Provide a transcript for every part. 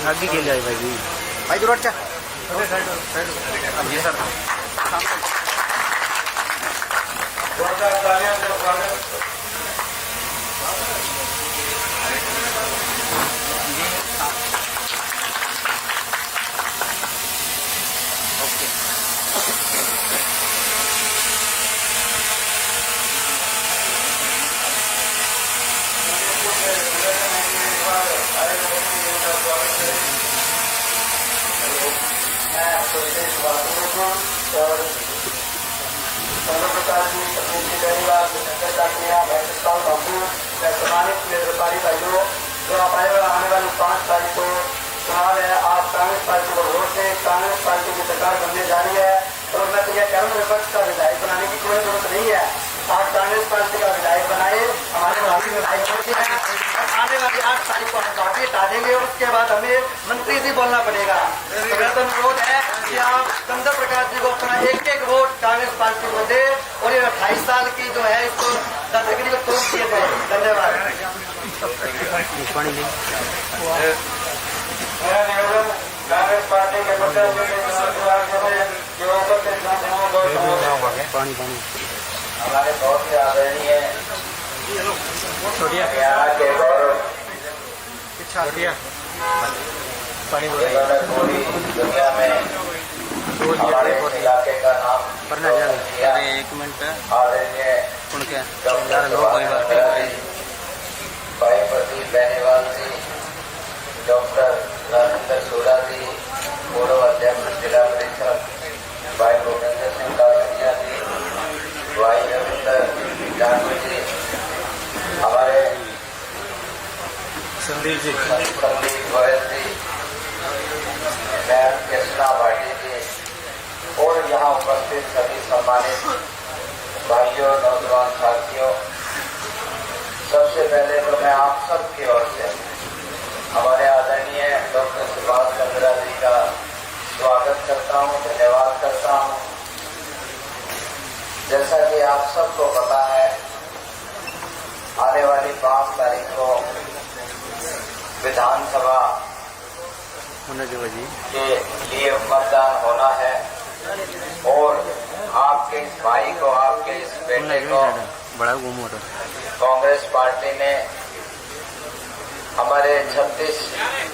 आगे के लिए भाई भाई दूर अच्छा जी सर सम्मानित व्यापारी भाइयों, जो आने वाली 5 तारीख को चुनाव है, आज कांग्रेस पार्टी को वोट से कांग्रेस पार्टी की सरकार बनने जा रही है और मैं तो यह कहूँ विपक्ष का विधायक बनाने की कोई जरूरत नहीं है। आज कांग्रेस पार्टी का विधायक बनाए, हमारे भावी विधायक होती है। आने वाली 8 तारीख को हम काफी हटा देंगे, उसके बाद हमें मंत्री जी बोलना पड़ेगा। तो मेरा तो अनुरोध है कि आप चंद्र प्रकाश जी को अपना एक वोट कांग्रेस पार्टी को दे और ये 28 साल की जो है इसको दादागिरी को तोड़ दिए थे। धन्यवाद। कांग्रेस पार्टी के हमारे बहुत ही आदरणीय पूरी दुनिया में हमारे इलाके का नाम एक मिनट आदरणीय भाई प्रदीप बेनीवाल जी, डॉक्टर राजेंद्र सोला जी, पूर्व अध्यक्ष जिला परिषद भाई भूपेंद्र सिंह कालनिया जी, भाई रविंदर जानवी जी, हमारे संदीप गोयल जी, मैम कृष्णा भाटी जी और यहाँ उपस्थित सभी सम्मानित भाइयों, नौजवान साथियों, सबसे पहले तो मैं आप सबकी ओर से हमारे आदरणीय डॉक्टर सुभाष चंद्रा जी का स्वागत करता हूँ, धन्यवाद करता हूँ। जैसा कि आप सबको पता है, आने वाली 5 तारीख को विधानसभा के लिए मतदान होना है और आपके इस भाई को, आपके इस बेटे को कांग्रेस पार्टी ने हमारे 36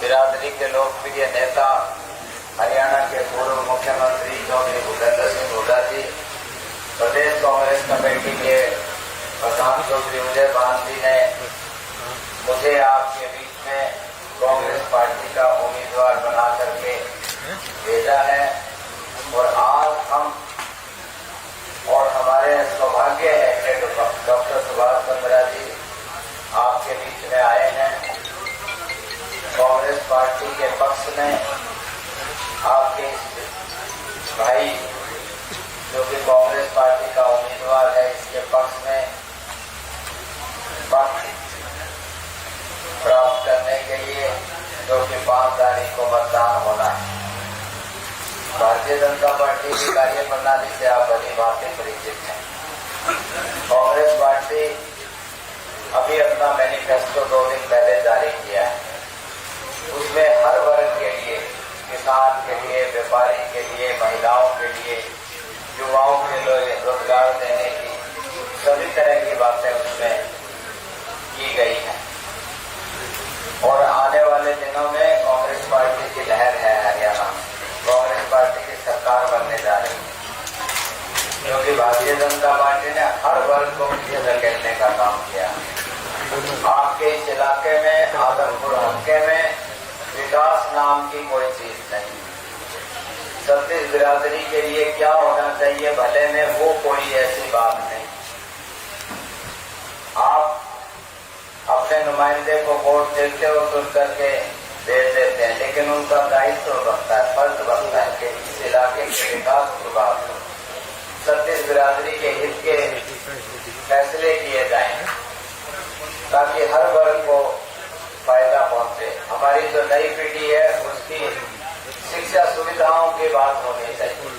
बिरादरी के लोकप्रिय नेता हरियाणा के पूर्व मुख्यमंत्री चौधरी भूपेंद्र सिंह हुड्डा जी, प्रदेश कांग्रेस कमेटी के प्रधान चौधरी उदय भान जी ने मुझे आपके बीच में कांग्रेस पार्टी का उम्मीदवार बना करके भेजा है और आज हम और हमारे सौभाग्य है कि डॉक्टर सुभाष चंद्रा जी आपके बीच में आए हैं। कांग्रेस पार्टी के पक्ष में आपके भाई जो कि कांग्रेस पार्टी का उम्मीदवार है, इसके पक्ष में पक्ष प्राप्त करने के लिए जो कि 5 तारीख को मतदान होना है। भारतीय जनता पार्टी की कार्य प्रणाली से आप भली भांति परिचित हैं। कांग्रेस पार्टी अभी अपना मैनिफेस्टो 2 दिन पहले जारी किया है। उसमें हर वर्ग के लिए, किसान के लिए, व्यापारी के लिए, महिलाओं के लिए, युवाओं के लिए रोजगार देने की सभी तरह की बातें उसमें की गई हैं और आने वाले दिनों में कांग्रेस पार्टी की लहर है हरियाणा में। कांग्रेस पार्टी की सरकार बनने जा रही है क्योंकि भारतीय जनता पार्टी ने हर वर्ग को पीछे धकेलने का काम किया। आपके इस इलाके में, आदमपुर हल्के में विकास नाम की कोई चीज नहीं। 36 बिरादरी के लिए क्या होना चाहिए भले में, वो कोई ऐसी बात नहीं। आप अपने नुमाइंदे को वोट देते हो सुन करके दे देते हैं, लेकिन उनका दायित्व बनता है, फर्ज बनता है कि इस इलाके के विकास की बात हो, 36 बिरादरी के हित के फैसले किए जाएं ताकि हर वर्ग को फायदा पहुंचे। हमारी जो नई पीढ़ी है उसकी शिक्षा सुविधाओं की बात होनी चाहिए,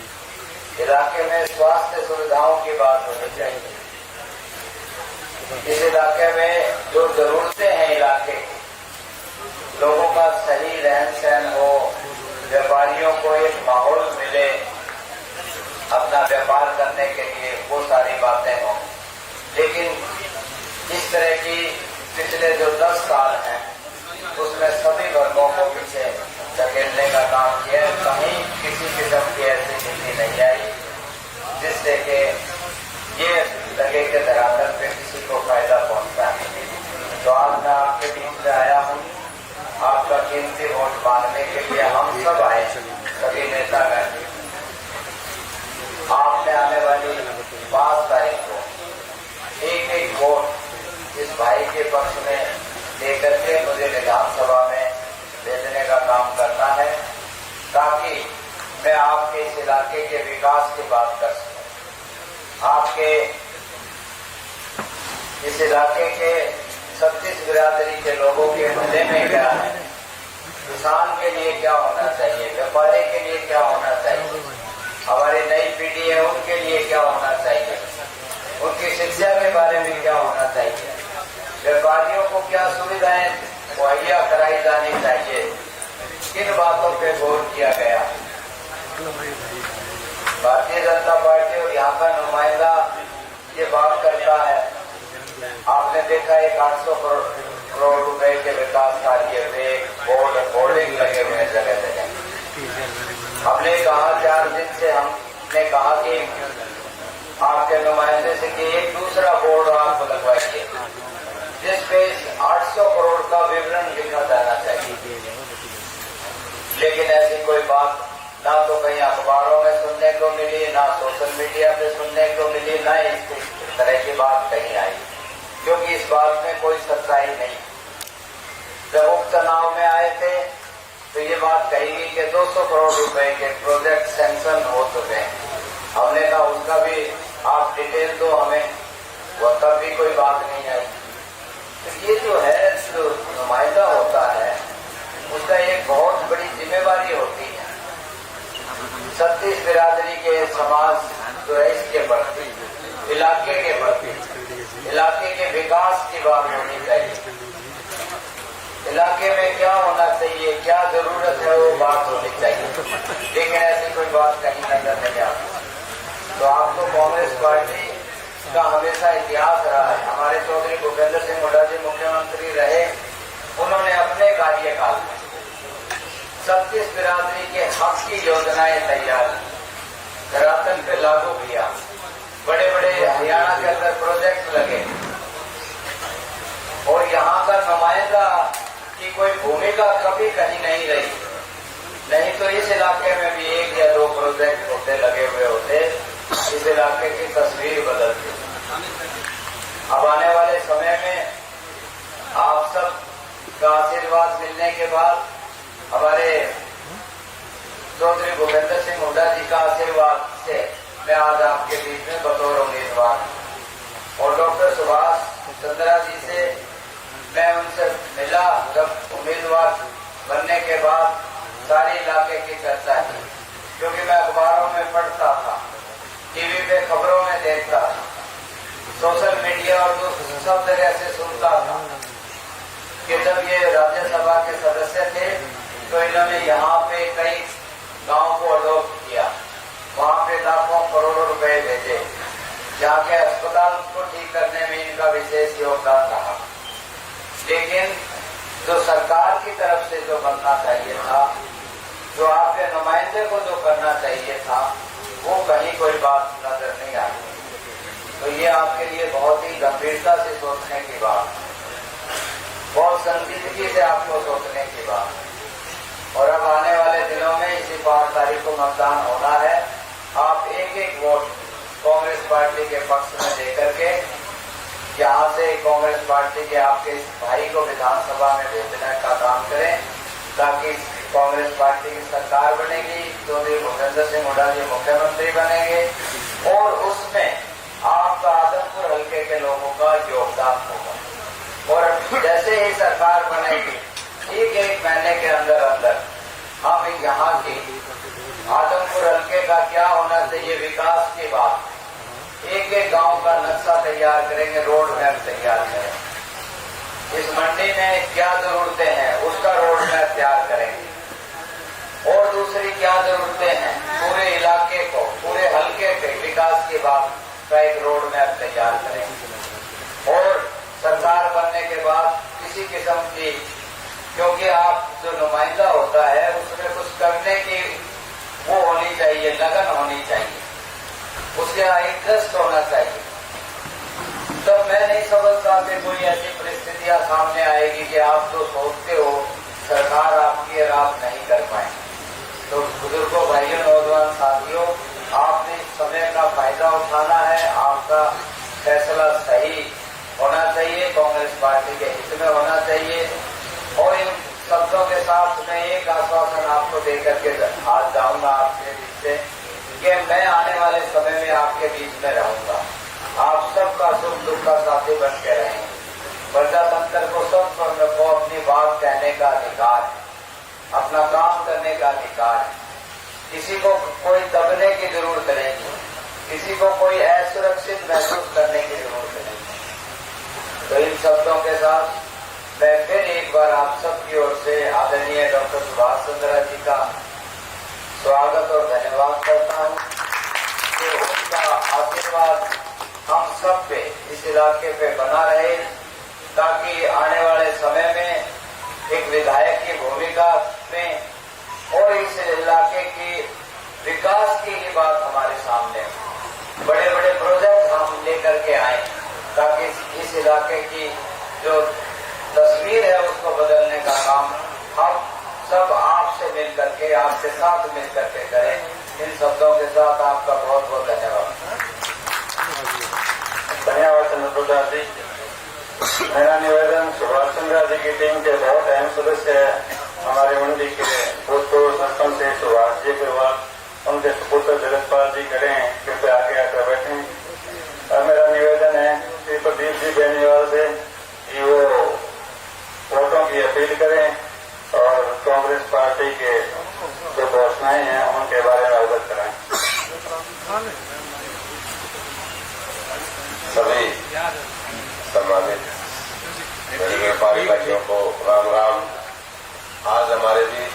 इलाके में स्वास्थ्य सुविधाओं की बात होनी चाहिए, इस इलाके में जो जरूरतें हैं इलाके की, लोगों का सही रहन सहन हो, व्यापारियों को एक माहौल मिले अपना व्यापार करने के लिए, वो सारी बातें हों। लेकिन इस तरह की पिछले जो 10 साल हैं उसमें सभी वर्गों को पीछे धकेलने का काम किया। कहीं किसी किस्म की ऐसी नीति नहीं आई जिससे कि ये लगे के धरातल पे किसी को फायदा पहुंचता है। तो आज मैं आपके बीच में आया हूँ आपका कीमती वोट मांगने के लिए। हम सब आए, सभी नेतागण। आपने आने वाली 5 तारीख को एक वोट इस भाई के पक्ष में देकर के मुझे विधानसभा में भेजने का काम करना है, ताकि मैं आपके इस इलाके के विकास की बात कर सकूं। आपके इस इलाके के 36 बिरादरी के लोगों के मजे में क्या है, किसान के लिए क्या होना चाहिए, व्यापारी के लिए क्या होना चाहिए, हमारी नई पीढ़ी है उनके लिए क्या होना चाहिए, उनकी शिक्षा के बारे में क्या होना चाहिए, व्यापारियों को क्या सुविधाएं मुहैया कराई जानी चाहिए, किन बातों पे गौर किया गया। भारतीय जनता पार्टी और यहाँ का नुमाइंदा ये बात करता है, आपने देखा एक 800 करोड़ रुपए के विकास कार्य में बोर्डिंग लगे हुए हैं जगह जगह। हमने कहा 4 दिन से हमने कहा कि आपके नुमाइंदे से कि एक दूसरा बोर्ड आप लगवाइए जिसपे 800 करोड़ का विवरण लिखा जाना चाहिए। लेकिन ऐसी कोई बात ना तो कहीं अखबारों में सुनने को मिली, ना सोशल मीडिया पे सुनने को मिली, ना इस तरह की बात कहीं आई, क्योंकि इस बात में कोई सच्चाई नहीं। जब उपचुनाव में आए थे तो ये बात कही गई कि 200 करोड़ रुपए के प्रोजेक्ट सैंक्शन हो चुके हैं। हमने कहा उसका भी आप डिटेल दो हमें, वो तब भी कोई बात नहीं आई। तो ये जो है, जो नुमाइंदा होता है उसका एक बहुत बड़ी जिम्मेवारी होती है 36 बिरादरी के समाज जो है इसके प्रति, इलाके के प्रति, इलाके के विकास की बात होनी चाहिए। इलाके में क्या होना चाहिए, क्या जरूरत है, वो बात होनी चाहिए। लेकिन ऐसी कोई बात कहीं नजर नहीं आती। तो आपको कांग्रेस पार्टी का हमेशा इतिहास रहा है। हमारे चौधरी भूपेंद्र सिंह हुड्डा जी मुख्यमंत्री रहे, उन्होंने अपने कार्यकाल में 36 बिरादरी के हक की योजनाएं तैयार धरातल पे लागू किया। बड़े बड़े हरियाणा के अंदर प्रोजेक्ट लगे और यहाँ का नुमाइंदा की कोई भूमिका कभी कहीं नहीं रही। नहीं तो इस इलाके में भी 1 या 2 प्रोजेक्ट होते लगे हुए होते, इस इलाके की तस्वीर बदलती। अब आने वाले समय में आप सब का आशीर्वाद मिलने के बाद, हमारे चौधरी भूपेंद्र सिंह हुड्डा जी का आशीर्वाद से मैं आज आपके बीच में बतौर उम्मीदवार, और डॉक्टर सुभाष चंद्रा जी से मैं उनसे मिला जब उम्मीदवार बनने के बाद, सारे इलाके की चर्चा की, क्योंकि मैं अखबारों में पढ़ता था, टीवी पे खबरों में देखता था, सोशल मीडिया और सब जगह से सुनता था कि जब ये राज्यसभा के सदस्य थे तो इन्होंने यहाँ पे कई गांव को अडॉप्ट किया, वहाँ पे लाखों करोड़ों रुपए भेजे, जहाँ के अस्पताल को ठीक करने में इनका विशेष योगदान रहा। लेकिन जो सरकार की तरफ से जो बनना चाहिए था, जो आपके नुमाइंदे को जो करना चाहिए था, वो कहीं कोई बात नजर नहीं आई। तो ये आपके लिए बहुत ही गंभीरता से सोचने की बात, बहुत संजीदगी से आपको सोचने की बात। और अब आने वाले दिनों में इसी 5 तारीख को मतदान होना है। आप एक वोट कांग्रेस पार्टी के पक्ष में देकर के यहाँ से कांग्रेस पार्टी के आपके इस भाई को विधानसभा में भेजने का काम करें, ताकि कांग्रेस पार्टी की सरकार बनेगी, चौधरी भूपेंद्र सिंह हुड्डा जी मुख्यमंत्री बनेंगे और उसमें आपका आदमपुर हल्के के लोगों का योगदान होगा। और जैसे ही सरकार बनेगी, ठीक 1 महीने के अंदर अंदर हम यहाँ की आदमपुर हल्के का क्या होना चाहिए विकास की बात एक एक गांव का नक्शा तैयार करेंगे, रोड मैप तैयार करेंगे। इस मंडी में क्या जरूरतें हैं उसका रोड मैप तैयार करेंगे। और दूसरी क्या जरूरतें हैं, पूरे इलाके को, पूरे हलके के विकास की बात का एक रोड मैप तैयार करेंगे। और सरकार बनने के बाद किसी किस्म की, क्योंकि आप जो नुमाइंदा होता है उसमें कुछ करने की वो होनी चाहिए, लगन होनी चाहिए, उसका इंटरेस्ट होना चाहिए। तब मैं नहीं समझता कि कोई ऐसी परिस्थितियां सामने आएगी कि आप जो सोचते हो सरकार आपकी और आप नहीं कर पाए। तो बुजुर्गों, भाइयों, नौजवान साथियों, आपने इस समय का फायदा उठाना है। आपका फैसला सही होना चाहिए, कांग्रेस पार्टी के हित में होना चाहिए। और इन शब्दों के साथ मैं एक आश्वासन आपको देकर के आज जाऊंगा आपके बीच से कि मैं आने वाले समय में आपके बीच में रहूंगा। आप सबका सुख दुख का साथी बन के रहेंगे। प्रजातंत्र को सब को अपनी बात कहने का अधिकार है, अपना काम करने का अधिकार है। किसी को कोई दबने की जरूरत नहीं, किसी को कोई असुरक्षित महसूस करने की जरूरत नहीं। तो इन शब्दों के साथ मैं फिर एक बार आप सबकी ओर से आदरणीय डॉक्टर सुभाष चंद्र जी का स्वागत और धन्यवाद करता हूं कि उनका आशीर्वाद हम सब पे, इस इलाके पे बना रहे, ताकि आने वाले समय में एक विधायक की भूमिका में और इस इलाके की विकास की ही बात हमारे सामने, बड़े बड़े प्रोजेक्ट हम लेकर के आए, ताकि इस इलाके की जो तस्वीर है उसको बदलने का काम हम सब आपसे मिल करके, आपके साथ मिल करके करें। इन शब्दों के साथ आपका बहुत बहुत धन्यवाद। धन्यवाद चंद्र प्रसाद जी। मेरा निवेदन सुभाष चंद्र जी की टीम के बहुत अहम सदस्य है, हमारे मंडी के भूतपूर्व सरपंच से सुभाष जी अग्रवाल, उनके सुपुत्र जगतपाल जी खड़े हैं, कृपया आगे आकर बैठे। और मेरा निवेदन है श्री प्रदीप जी बेनीवाल से कि वो वोटों की अपील करें और कांग्रेस पार्टी के जो घोषणाएं हैं उनके बारे में अवगत कराएं। सभी सम्मानित मेरे व्यापारी भाइयों को राम राम। आज हमारे बीच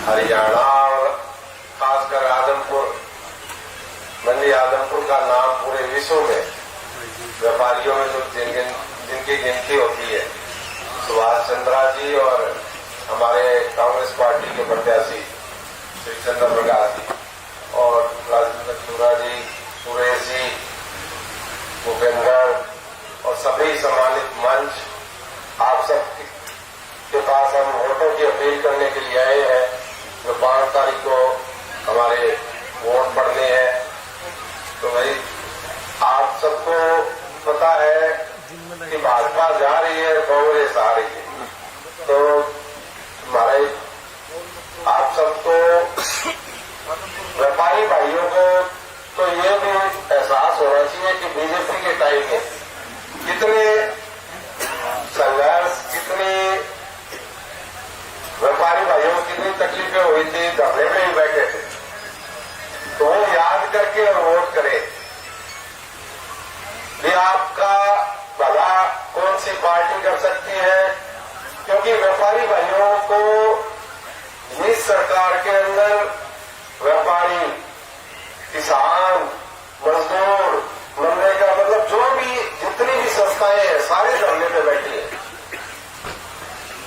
हरियाणा और खासकर आदमपुर, मंडी आदमपुर का नाम पूरे विश्व में व्यापारियों में जो जिनकी गिनती होती है, सुभाष चंद्रा जी और हमारे कांग्रेस पार्टी के प्रत्याशी श्री चंद्र प्रकाश जी और राजेंद्र चूरा जी, सुरेश जी, भूपेंद्र और सभी सम्मानित मंच, आप सब के पास हम वोटों की अपील करने के लिए आए हैं। जो 5 तारीख को हमारे वोट पड़ने हैं, तो भाई आप सबको पता है कि भाजपा जा रही है, कांग्रेस आ रही है। तो हमारे आप सबको, व्यापारी भाइयों को तो ये भी एहसास होना चाहिए कि बीजेपी के टाइम में कितने संघर्ष, कितनी व्यापारी भाइयों को कितनी तकलीफें हुई थी, धरने में ही बैठे थे। तो वो याद करके और वोट करें। ये आपका भला कौन सी पार्टी कर सकती है, क्योंकि व्यापारी भाइयों को इस सरकार के अंदर व्यापारी, किसान, मजदूर, मनरेगा, मतलब जो भी जितनी भी संस्थाएं हैं सारे धरने पे बैठी है।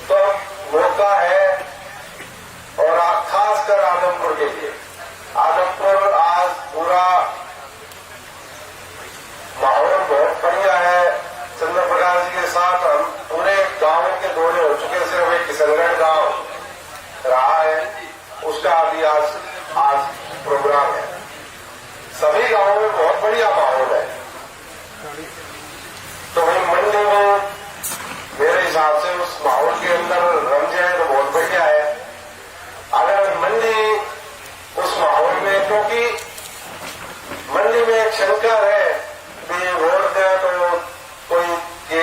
तो मौका है, और खासकर आदमपुर के लिए, आदमपुर आज पूरा माहौल बहुत बढ़िया है। चंद्र प्रकाश जी के साथ हम पूरे गांव के दौरे हो चुके, सिर्फ एक किशनगढ़ गांव रहा है, उसका भी आज प्रोग्राम है। सभी गांवों में बहुत बढ़िया माहौल है। तो वही मंडी में मेरे हिसाब से उस माहौल के अंदर रम जाए तो बहुत बढ़िया है। अगर मंडी उस माहौल में, क्योंकि मंडी में एक शंका है कि वोट दे तो कोई ये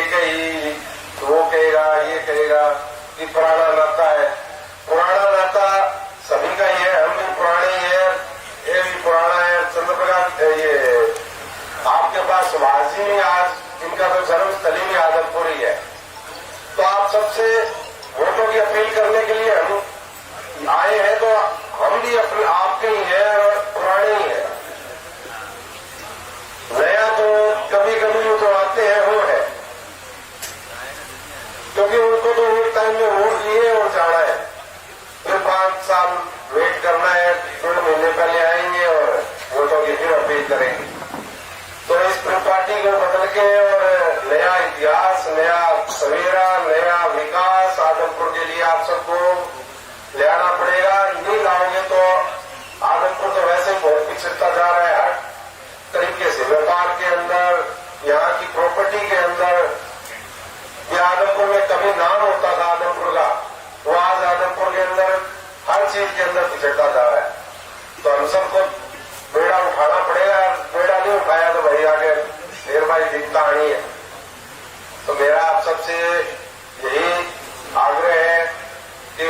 वो कहेगा, ये कहेगा कि पुराना नाता है। पुराना नाता सभी का ही है, हम भी पुराने ही है, ये भी पुराना है, चंद्र आज इनका तो जन्मस्थल ही आदमपुर ही है। तो आप सबसे वोटों की अपील करने के लिए हम आए हैं, तो हम भी अपने आपके ही हैं और पुराने ही हैं। नया तो कभी कभी तो आते हैं वो है, क्योंकि उनको तो एक टाइम में वोट लिए और जाना है, फिर 5 साल वेट करना है, 2 महीने पहले आएंगे और वोटों की फिर अपील करेंगे। तो इस पार्टी को बदल के और नया इतिहास, नया सवेरा, नया विकास आदमपुर के लिए आप सबको ले आना पड़ेगा। नहीं लाओगे तो आदमपुर तो वैसे ही बहुत पिछड़ता जा रहा है हर तरीके से, व्यापार के अंदर, यहाँ की प्रॉपर्टी के अंदर। ये आदमपुर में कभी नाम होता था आदमपुर का, वो आज आदमपुर के अंदर हर चीज के अंदर पिछड़ता जा रहा है। तो हम सबको बेड़ा उठाना पड़ेगा। बेड़ा नहीं उठाया तो भाई आगे देर भाई दिखता आनी है। तो मेरा आप सबसे यही आग्रह है कि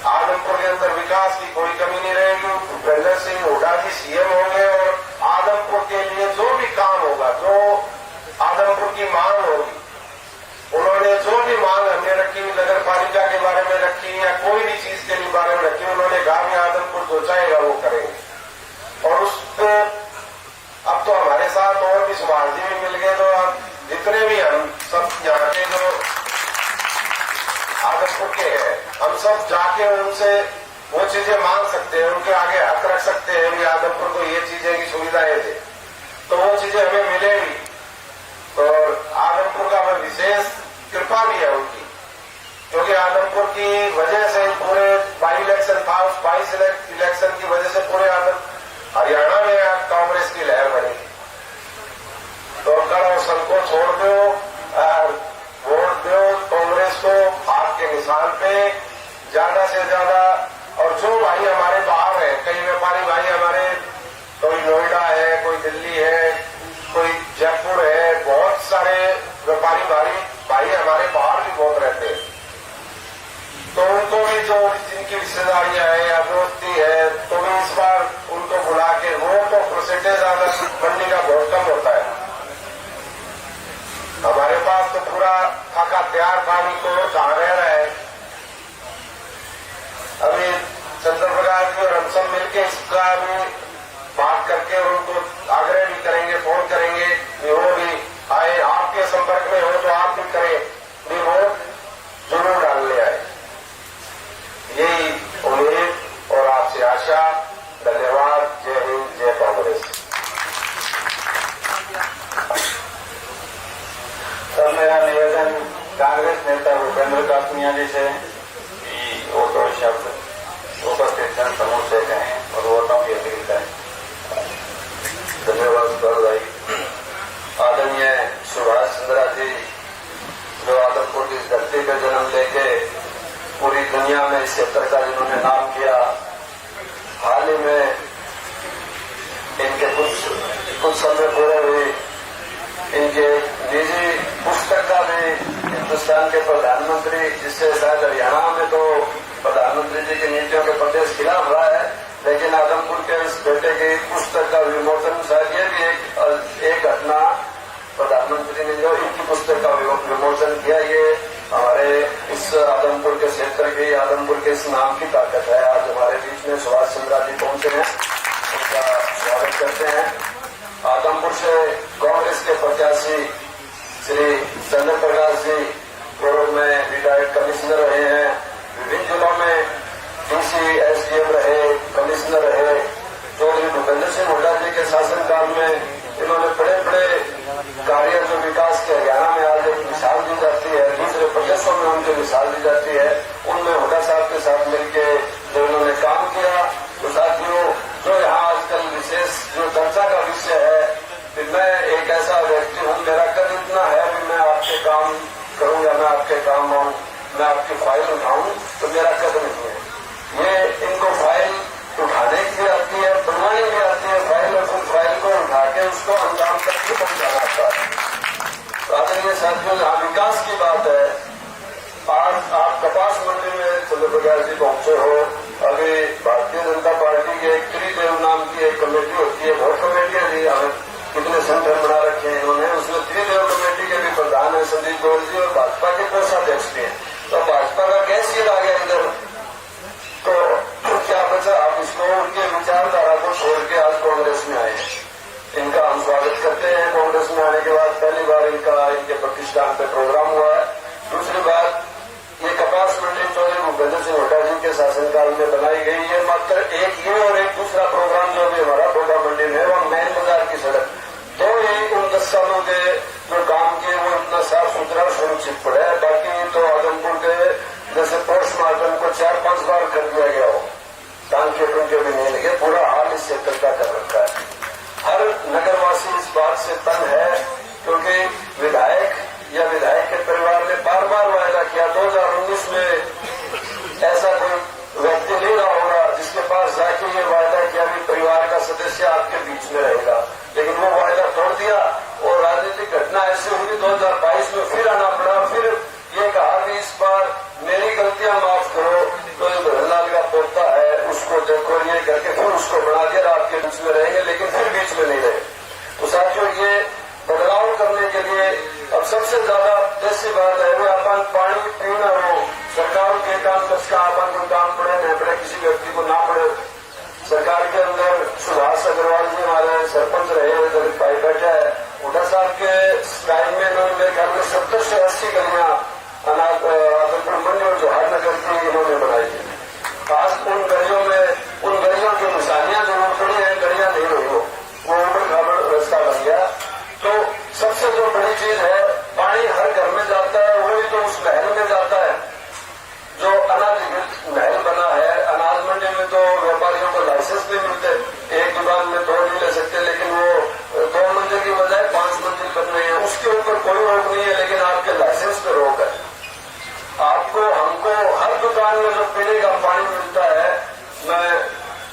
आदमपुर के अंदर विकास की कोई कमी नहीं रहेगी। भूपेंद्र सिंह हुड्डा जी सीएम होंगे और आदमपुर के लिए जो भी काम होगा, जो आदमपुर की मांग होगी, उन्होंने जो भी मांग हमने रखी, नगर पालिका के बारे में रखी या कोई भी चीज के बारे में रखी, उन्होंने कहा कि आदमपुर जो चाहेगा वो करेंगे। और उसको अब तो हमारे साथ और भी सुभाष जी भी मिल गए, तो अब जितने भी हम सब यहाँ के जो आदमपुर के हैं, हम सब जाके उनसे वो चीजें मांग सकते हैं, उनके आगे हक रख सकते हैं भी आदमपुर को ये चीजें की सुविधाएं थे, तो वो चीजें हमें मिलेगी। और आदमपुर का हमें विशेष कृपा भी है उनकी, क्योंकि आदमपुर की वजह से पूरे बाई इलेक्शन था, उस बाई इलेक्शन की वजह से पूरे हरियाणा में कांग्रेस की लहर बनी। तो करो सबको छोड़ दो, वोट दो कांग्रेस को हाथ के निशान पे ज्यादा से ज्यादा। और जो भाई हमारे बाहर है, कई व्यापारी भाई हमारे, कोई नोएडा है, कोई दिल्ली है, कोई जयपुर है, बहुत सारे व्यापारी भाई हमारे बाहर भी बहुत रहते हैं। तो उनको भी जो जिनकी रिश्तेदारियां हैं या दोस्ती है, तो भी इस बार उनको बुला के, वो तो परसेंटेज मंडी का बहुत कम होता है। हमारे पास तो पूरा खाका तैयार पानी को जहां रह रहा है। अभी चंद्र प्रकाश जी और हम सब मिलकर इसका भी बात करके उनको आग्रह भी करेंगे, फोन करेंगे कि वो भी आए, आपके संपर्क में हो तो आप भी करें, भी वोट जरूर डालने आए। यही उम्मीद और आपसे आशा। धन्यवाद। जय हिंद, जय कांग्रेस। सर, मेरा निवेदन कांग्रेस नेता भूपेंद्र कासनिया जी से कि वो 2 शब्द उपस्थित जन समूह से कहें और वोटों की अपील करें। धन्यवाद सर भाई। आदरणीय सुभाष चंद्र जी, जो आदमपुर की धरती पर जन्म लेके पूरी दुनिया में इस क्षेत्र का जिन्होंने नाम किया, हाल ही में इनके कुछ समय पूरे हुए, इनके निजी पुस्तक का भी हिंदुस्तान के प्रधानमंत्री, जिससे शायद हरियाणा में तो प्रधानमंत्री जी की नीतियों के प्रदेश खिलाफ रहा है, लेकिन आदमपुर के इस बेटे की पुस्तक का विमोचन, शायद ये भी एक घटना प्रधानमंत्री ने जो इनकी पुस्तक का विमोचन किया, ये हमारे इस आदमपुर के क्षेत्र की, आदमपुर के इस नाम की ताकत है। आज हमारे बीच में सुभाष चंद्र जी पहुंचे हैं, उनका स्वागत करते हैं। आदमपुर से कांग्रेस के प्रत्याशी श्री चंद्र प्रकाश जी पूर्व में विधायक कमिश्नर रहे हैं, विभिन्न जिलों में डीसी एसडीएम रहे, कमिश्नर रहे। चौधरी भूपेंद्र सिंह हुड्डा जी के शासनकाल में इन्होंने बड़े बड़े कार्य जो विकास के हरियाणा में आज एक मिसाल दी जाती है, दूसरे प्रदेशों में उनकी मिसाल दी जाती है, उनमें हुड्डा साहब के साथ मिलकर जो इन्होंने काम किया। तो साथियों, जो यहाँ आजकल विशेष जो चर्चा का विषय है, कि मैं एक ऐसा व्यक्ति हूँ, मेरा कद इतना है कि मैं आपके काम करूँ या मैं आपके काम आऊँ, मैं आपकी फाइल उठाऊँ, तो मेरा कद नहीं है। ये इनको फाइल उठाने की भी आती है, बनवाने की आती है फाइल, और उस फाइल को उठा के उसको अंजाम तक भी पहुंचाना आता है। तो आदरणीय साथियों, जहाँ विकास की बात है, आज आप कपास मंडी में चंद्र प्रकाश जी पहुंचे हो। अभी भारतीय जनता पार्टी की एक त्रिदेव नाम की एक कमेटी होती है, बहुत कमेटियां दी, हमें कितने संगठन बना रखे हैं इन्होंने, उसमें त्रिदेव कमेटी के भी प्रधान है संदीप गोयल जी, और भाजपा के कोषाध्यक्ष भी हैं। तो भाजपा का कैसे आ गया इधर, तो क्या बचा? आप इसको उनके विचारधारा को छोड़ के आज कांग्रेस में आए। इनका हम स्वागत करते हैं। कांग्रेस में आने के बाद पहली बार इनके प्रतिष्ठान पे प्रोग्राम हुआ है। दूसरी बात, ये कपास मंडी चौधरी भूपेंद्र सिंह हुड्डा जी के शासनकाल में बनाई गई है। मात्र एक ये और एक दूसरा प्रोग्राम जो भी हमारा डोडा मंडी में, वो मैन बाजार की सड़क, दो ही उन 10 सालों के जो काम किए वो इतना साफ सुथरा सुरक्षित पड़ा है। बाकी तो आदमपुर के जैसे पोस्टमार्टम को 4-5 बार कर दिया गया हो, टांके टूंके भी नहीं लगे, पूरा हाल इस क्षेत्र का कर रखा है। हर नगरवासी इस बात से तंग है, क्योंकि विधायक या विधायक के परिवार ने बार बार वायदा किया। 2019 में ऐसा कोई व्यक्ति नहीं रहा होगा जिसके पास जाके ये वायदा किया कि परिवार का सदस्य आपके बीच में रहेगा, लेकिन वो वायदा तोड़ दिया। और राजनीतिक घटना ऐसी हुई 2022 में फिर आना पड़ा, फिर ये कहा कि इस बार मेरी गलतियां माफ करो, तो भरलाल का पोता है उसको देखो, ये करके फिर उसको बना दिया आपके बीच में रहेंगे, लेकिन फिर बीच में नहीं रहे। तो साथियों, ये बदलाव करने के लिए अब सबसे ज्यादा ऐसी बात है वो अपन पानी पीना हो, सरकार के काम का अपन को काम पड़े न पड़े, किसी व्यक्ति को ना पड़े। सरकार के अंदर सुभाष अग्रवाल जी हमारे सरपंच रहे, दलित भाई बैठा है, हुड्डा साहब के टाइम में इन्होंने मेरे ख्याल में 70 से 80 गलियां आदमपुर मंडी और जवाहर नगर की इन्होंने बनाई है। आज उन गलियों की निशानियां जरूर पड़ी है, गलियां नहीं हुई हो, वो उबड़ खाबड़ रास्ता बन गया। तो सबसे जो बड़ी चीज है, पानी हर घर में जाता है, वो भी तो उस महल में जाता है जो अनाधिकृत महल बना है। अनाज मंडी में तो व्यापारियों को लाइसेंस नहीं मिलते, एक दुकान में 2 नहीं ले सकते, लेकिन वो 2 मंजिल की बजाय 5 मंजिल बन रही है, उसके ऊपर कोई रोक नहीं है, लेकिन आपके लाइसेंस पे रोक है। आपको हमको हर दुकान में जो पीने का पानी मिलता है, मैं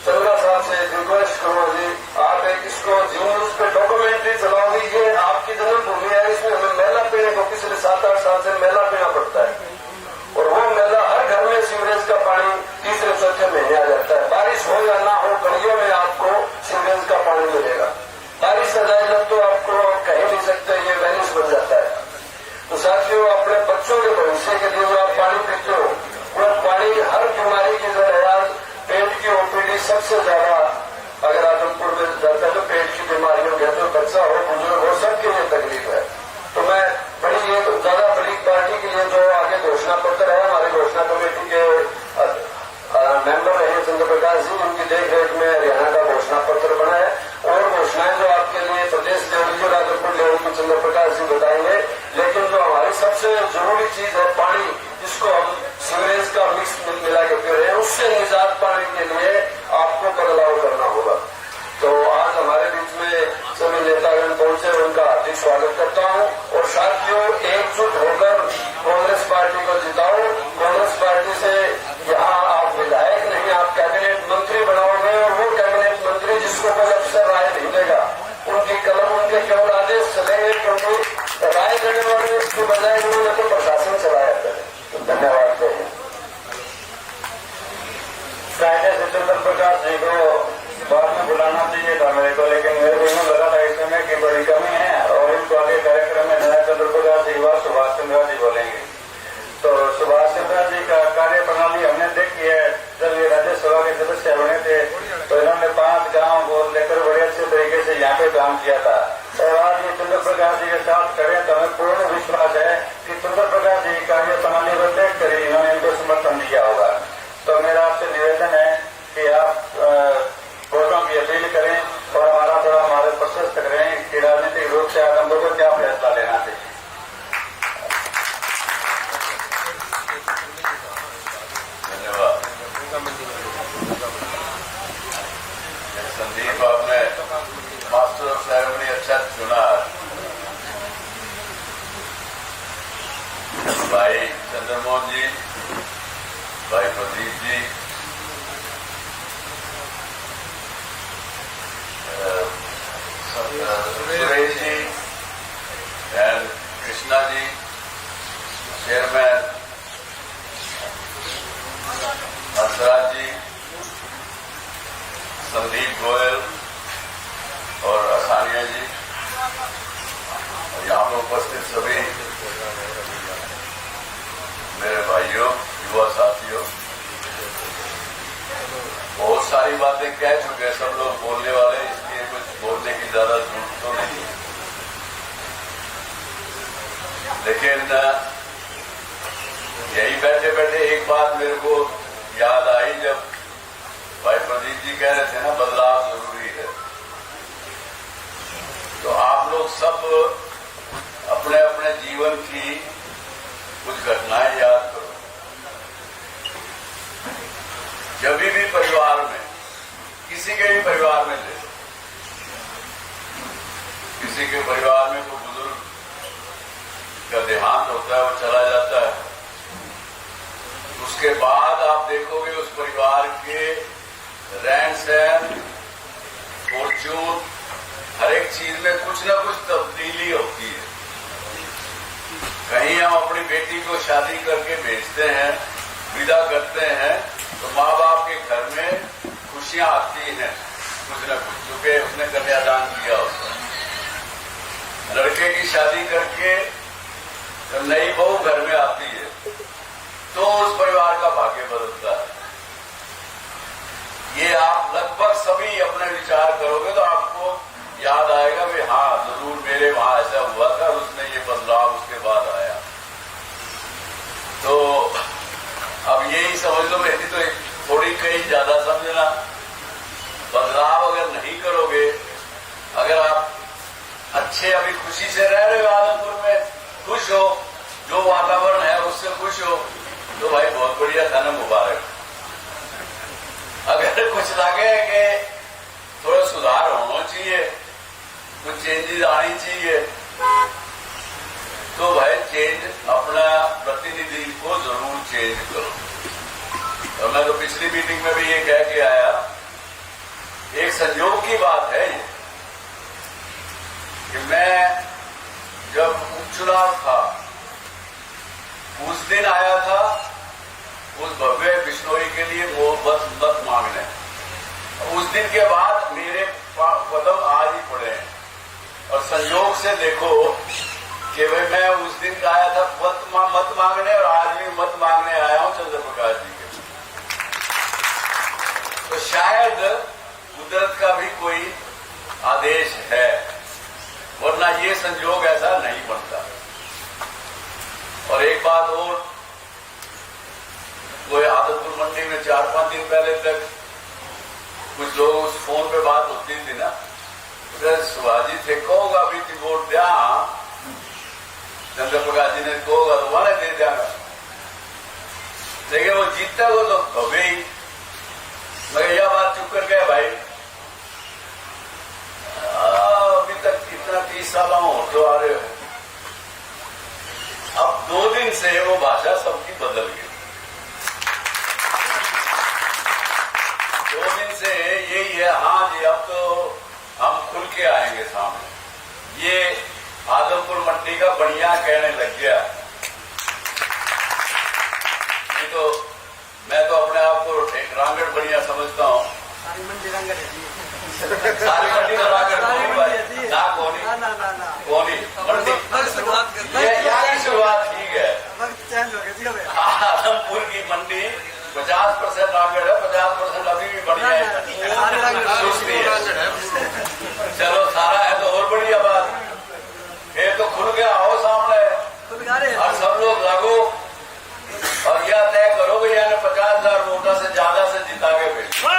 चंद्रा साहब से रिक्वेस्ट करूंगा जी, आप एक इसको न्यूज पे डॉक्यूमेंट्री चलाओ, ये आपकी जन्मभूमि है, इसमें हमें मेला पीने को पिछले 7-8 साल से मेला पीना पड़ता है, और वो मेला हर घर में सीवरेज का पानी तीसरे-चौथे महीने आ जाता है। बारिश हो या ना हो, गलियों में आपको सीवरेज का पानी मिलेगा। बारिश आ जाए जब तो आपको कह नहीं सकते, ये वैनिश बन जाता है। तो साथियों, अपने बच्चों के भविष्य के लिए जो आप पानी पीते हो, वो पानी हर बीमारी की जड़ है। आज पेट की ओपीडी सबसे ज्यादा अगर आदमपुर में जाता है तो पेट की बीमारियों के, तो बच्चा हो बुजुर्ग हो सबके लिए तकलीफ है। तो मैं बड़ी ज्यादा बड़ी पार्टी के लिए जो आगे घोषणा पत्र है, हमारे घोषणा कमेटी के मेंबर रहे चंद्र प्रकाश जी, उनकी देखरेख में हरियाणा का घोषणा पत्र बना है, और घोषणाएं जो आपके लिए प्रदेश लेवल की और आदमपुर लेवल की चंद्र प्रकाश जी बताएंगे। लेकिन जो हमारी सबसे जरूरी चीज है पानी, जिसको हम सीवरेज का मिक्स मिला के पी रहे हैं, उससे निजात पाने के लिए आपको बदलाव करना होगा। तो आज हमारे बीच में सभी नेतागण पहुंचे, उनका हार्दिक स्वागत करता हूं। और साथियों, एकजुट होकर कांग्रेस पार्टी को जिताओ। कांग्रेस पार्टी से यहाँ आप विधायक नहीं, आप कैबिनेट मंत्री बनाओगे, और वो कैबिनेट मंत्री जिसको कोई अफसर राय नहीं देगा, उनकी कलम उनके केवल आदेश चलेंगे, क्योंकि राय देने वाले की बजाय उन्होंने तो प्रशासन चलाया है। धन्यवाद। फ्राइडे से चंद्र प्रकाश जी को बाद में बुलाना चाहिए था मेरे को, लेकिन मेरे को यूँ लगा था इस समय की बड़ी कमी है, और इनको आगे कार्यक्रम में नया चंद्र प्रकाश जी व सुभाष चंद्रा जी बोलेंगे। तो सुभाष चंद्रा जी का कार्य प्रणाली हमने देखी है। जब ये राज्यसभा के सदस्य बने थे तो इन्होंने 5 गाँव को लेकर बड़े अच्छे तरीके से यहाँ पे काम किया था, और आज ये चंद्र प्रकाश जी के साथ खड़े, तो हमें पूर्ण विश्वास है कि चंद्र प्रकाश जी की कार्य प्रणाली को देख कर ही इन्होंने इनको समर्थन दिया होगा। तो मेरा आपसे निवेदन है कि आप वोटों की अपील करें और हमारा थोड़ा हमारे प्रशस्त करें कि राजनीतिक रूप से आदमपुर को क्या फैसला लेना चाहिए। धन्यवाद। संदीप, आपने मास्टर ऑफ सेरेमनी अच्छा चुना। भाई चंद्रमोहन जी, भाई प्रदीप जी, सुरेश जी एंड कृष्णा जी, चेयरमैन हंसराज जी, संदीप गोयल और आसानिया जी, और यहाँ पर उपस्थित सभी मेरे भाइयों, युवा साथियों, बहुत सारी बातें कह चुके हैं सब लोग बोलने वाले, इसलिए कुछ बोलने की ज्यादा जरूरत तो नहीं है। लेकिन यही बैठे बैठे एक बात मेरे को याद आई, जब भाई प्रदीप जी कह रहे थे ना बदलाव जरूरी है, तो आप लोग सब अपने अपने जीवन की कुछ घटनाएं याद करो। जब भी परिवार में, किसी के भी परिवार में ले, किसी के परिवार में कोई बुजुर्ग का देहांत होता है, वो चला जाता है, उसके बाद आप देखोगे उस परिवार के रहन सहन, फॉर्चून, हर एक चीज में कुछ ना कुछ तब्दीली होती है। कहीं हम अपनी बेटी को शादी करके भेजते हैं, विदा करते हैं, तो माँ बाप के घर में खुशियां आती हैं कुछ न कुछ, क्योंकि उसने कन्यादान किया उसने। लड़के की शादी करके जब नई बहू घर में आती है तो उस परिवार का भाग्य बदलता है। ये आप लगभग सभी अपने विचार करोगे तो आपको याद आएगा कि हाँ जरूर मेरे वहां ऐसा हुआ था, उसने ये बदलाव उसके बाद आया। तो अब यही समझ लो, मेरी तो थोड़ी कहीं ज्यादा समझना, बदलाव अगर नहीं करोगे, अगर आप अच्छे अभी खुशी से रह रहे हो आदमपुर में, खुश हो, जो वातावरण है उससे खुश हो, तो भाई बहुत बढ़िया था ना, मुबारक। अगर कुछ लगे कि थोड़ा सुधार होना चाहिए, कुछ चेंजेस आनी चाहिए, तो भाई चेंज अपना प्रतिनिधि को जरूर चेंज करो। और मैं तो पिछली मीटिंग में भी ये कह के आया, एक संयोग की बात है ये कि मैं जब उपचुनाव था उस दिन आया था उस भव्य बिश्नोई के लिए वो मत मांगने। उस दिन के बाद मेरे कदम आज ही पड़े हैं, और संयोग से देखो कि भाई मैं उस दिन आया था मत मांगने, और आज भी मत मांगने आया हूं चंद्र प्रकाश जी के। तो शायद कुदरत का भी कोई आदेश है, वरना ये संयोग ऐसा नहीं बनता। और एक बात और, कोई आदमपुर मंडी में 4-5 दिन पहले तक कुछ लोग उस फोन पे बात होती थी ना, शिवाजी थे कहोगा अभी की वोट दिया, चंद्र प्रकाश जी ने कहोगा तो वाले दे देगा, लेकिन वो जीतता वो तो कभी ही। मगर यह बात चुप कर गया भाई, अभी तक इतना 30 साल होते आ रहे हो, अब 2 दिन से वो भाषा सबकी बदल गई। 2 दिन से यही है, हाँ जी अब तो हम खुल के आएंगे सामने, ये आदमपुर मंडी का बढ़िया कहने लग गया। नहीं तो मैं तो अपने आप को एक रांगड़ बढ़िया समझता हूँ। सारी मंडी रांगड़ है, सारी मंडी तो रांगड़ ना कोनी मंडी, यहाँ की शुरुआत ठीक है। आदमपुर की मंडी 50% रांगड़ है, 50% अभी भी बढ़िया है, सुस्ती है। चलो सारा है तो और बढ़िया बात, ये तो खुल गया आओ सामने, और सब लोग लागो, और यह तय करो कि यानी 50,000 वोटा से ज्यादा से जिता के भेजो।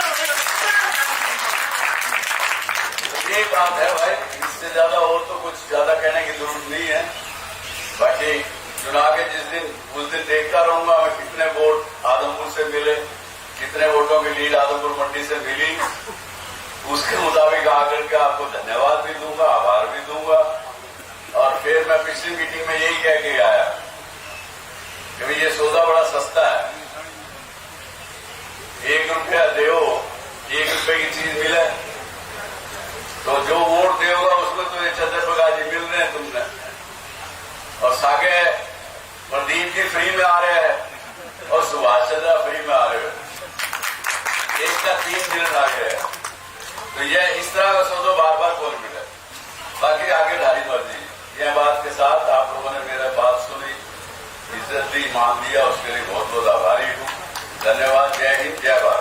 ये बात है भाई, इससे ज्यादा और तो कुछ ज्यादा कहने की जरूरत नहीं है। बाकी चुनाव के उस दिन देखता रहूंगा मैं कितने वोट आदमपुर से मिले, कितने वोटों की लीड आदमपुर मंडी से मिली, उसके मुताबिक आकर के आपको धन्यवाद भी दूंगा, आभार भी दूंगा। और फिर मैं पिछली मीटिंग में यही कह के आया कि भाई ये सौदा बड़ा सस्ता है, 1 रुपया दो, 1 रुपए की चीज मिले, तो जो वोट देगा उसमें तो ये चंद्र प्रकाश जी मिल रहे हैं तुमने, और सागे प्रदीप जी फ्री में आ रहे हैं, और सुभाष चंद्र फ्री में आ रहे हैं, एक का 3 दिन आ गए। तो ये इस तरह का सौदा बार बार कौन मिले, बाकी आगे ढारी मर्जी, इतने बात के साथ आप लोगों ने मेरा बात सुनी, इज्जत दी, मान दिया, उसके लिए बहुत बहुत आभारी हूँ। धन्यवाद। जय हिंद, जय भारत।